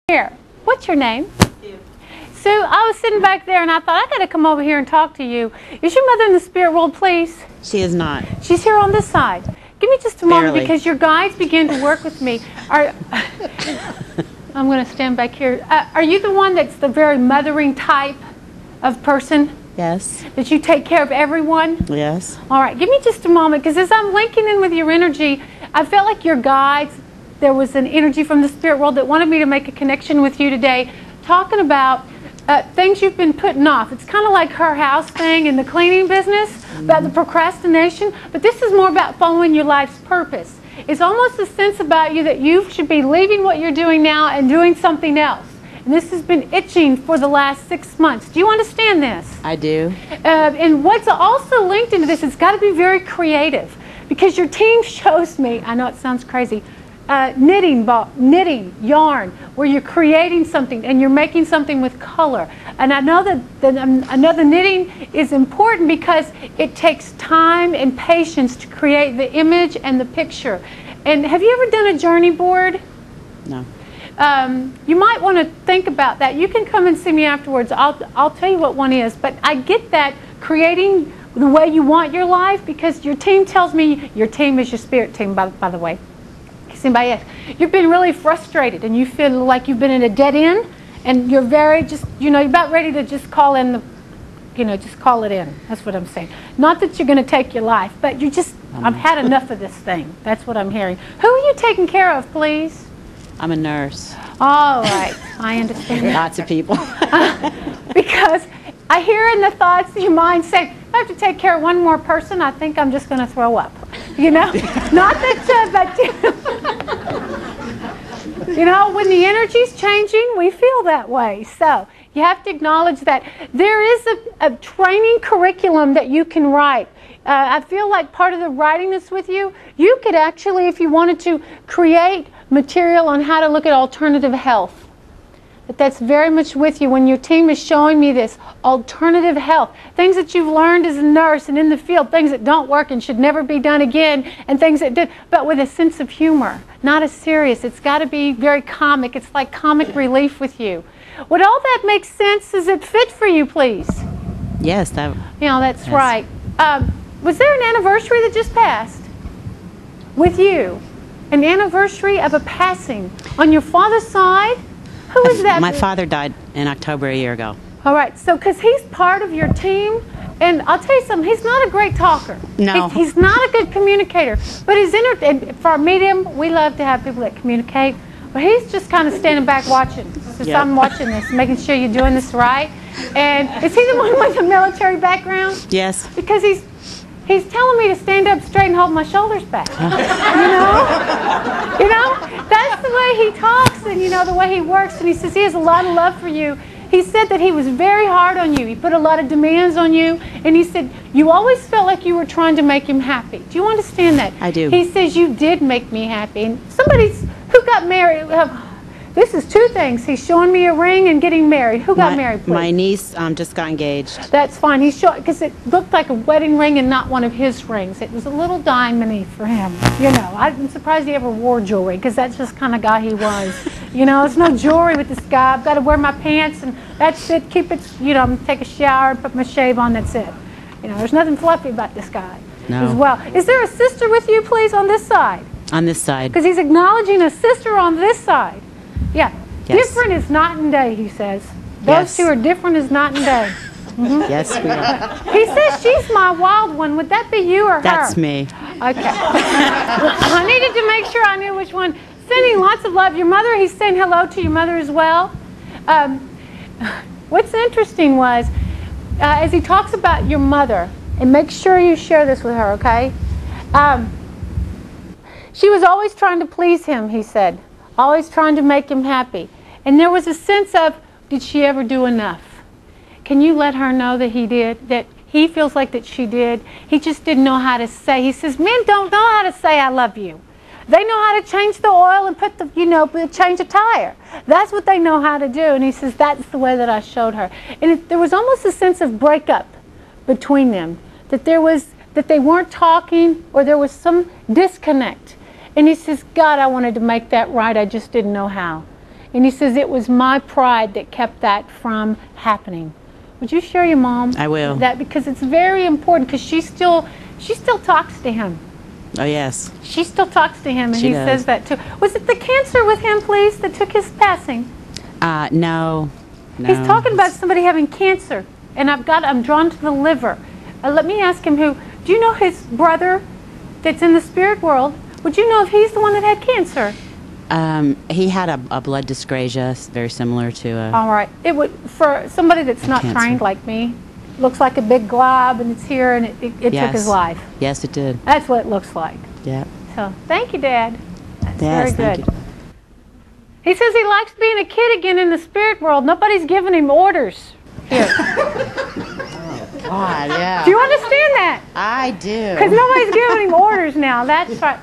Here, what's your name? Sue. Sue, I was sitting back there and I thought, I got to come over here and talk to you. Is your mother in the spirit world, please? She is not. She's here on this side. Give me just a moment because your guides begin to work with me. I'm going to stand back here. Are you the one that's the very mothering type of person? Yes. That you take care of everyone? Yes. All right, give me just a moment because as I'm linking in with your energy, I felt like your guides, there was an energy from the spirit world that wanted me to make a connection with you today, talking about things you've been putting off. It's kind of like her house thing in the cleaning business, about the procrastination, but this is more about following your life's purpose. It's almost a sense about you that you should be leaving what you're doing now and doing something else. And this has been itching for the last 6 months. Do you understand this? I do. And what's also linked into this, it's got to be very creative, because your team shows me, I know it sounds crazy, knitting yarn, where you're creating something and you're making something with color. And I know that another knitting is important because it takes time and patience to create the image and the picture. And have you ever done a journey board? No. You might want to think about that. You can come and see me afterwards. I'll tell you what one is. But I get that creating the way you want your life, because your team tells me, your team is your spirit team, by the way. Anybody else? You've been really frustrated and you feel like you've been in a dead end, and you're very you're about ready to just call in the, just call it in. That's what I'm saying. Not that you're going to take your life, but you just, I've had enough of this thing. That's what I'm hearing. Who are you taking care of, please? I'm a nurse. All right. I understand. Lots of people. Because I hear in the thoughts of your mind say, I have to take care of one more person, I think I'm just going to throw up. Not that, but when the energy's changing, we feel that way. So you have to acknowledge that there is a training curriculum that you can write. I feel like part of the writing that's with you, you could actually, if you wanted to, create material on how to look at alternative health. That's very much with you when your team is showing me this alternative health. Things that you've learned as a nurse and in the field, things that don't work and should never be done again, and things that did, but with a sense of humor, not as serious. It's got to be very comic. It's like comic relief with you. Would all that make sense? Is it fit for you, please? Yes. That's yes. Right. Was there an anniversary that just passed with you? An anniversary of a passing on your father's side? Who was that? My father died in October a year ago. All right, so because he's part of your team, and I'll tell you something, he's not a great talker. No. He's not a good communicator, but he's and for our medium, we love to have people that communicate, but he's just kind of standing back watching. Just, I'm watching this, making sure you're doing this right. And is he the one with the military background? Yes. Because he's telling me to stand up straight and hold my shoulders back. That's the way he talks, and the way he works. And he says he has a lot of love for you. He said that he was very hard on you. He put a lot of demands on you, and he said you always felt like you were trying to make him happy. Do you understand that? I do. He says you did make me happy. And who got married. This is two things. He's showing me a ring and getting married. Who got married, please? My niece just got engaged. That's fine. He's showing, because it looked like a wedding ring and not one of his rings. It was a little diamond-y for him. I'm surprised he ever wore jewelry, because that's just the kind of guy he was. There's no jewelry with this guy. I've got to wear my pants, and that's it. Keep it, I'm going to take a shower and put my shave on. That's it. There's nothing fluffy about this guy. No. As well. Is there a sister with you, please, on this side? On this side. Because he's acknowledging a sister on this side. Yeah. Yes. Different is night and day, he says. Those two are different as night and day. Yes, we are. He says she's my wild one. Would that be you or her? That's me. Okay. I needed to make sure I knew which one. Sending lots of love. Your mother, he's saying hello to your mother as well. What's interesting was, as he talks about your mother, and make sure you share this with her, okay? She was always trying to please him, he said. Always trying to make him happy. And there was a sense of, did she ever do enough? Can you let her know that he did? That he feels like that she did. He just didn't know how to say. He says, men don't know how to say I love you. They know how to change the oil and put the, change a tire. That's what they know how to do. And he says, that's the way that I showed her. And there was almost a sense of breakup between them. That they weren't talking, or there was some disconnect. And he says, God, I wanted to make that right. I just didn't know how. And he says, it was my pride that kept that from happening. Would you share your mom? I will. That, because it's very important, because she still talks to him. Oh, yes. She still talks to him, and She he does. says that too. Was it the cancer with him, please, that took his passing? No. He's talking about somebody having cancer, and I'm drawn to the liver. Let me ask him who. Do you know his brother that's in the spirit world? Would you know if he's the one that had cancer? He had a blood dyscrasia, very similar to a... All right. It would, for somebody that's not cancer. trained like me, looks like a big glob, and it's here, and it Yes. took his life. Yes, it did. That's what it looks like. Yeah. So, thank you, Dad. That's Yes, very thank good. you. He says he likes being a kid again in the spirit world. Nobody's giving him orders here. God, yeah. Do you understand that? I do. Because nobody's giving him orders now. That's right.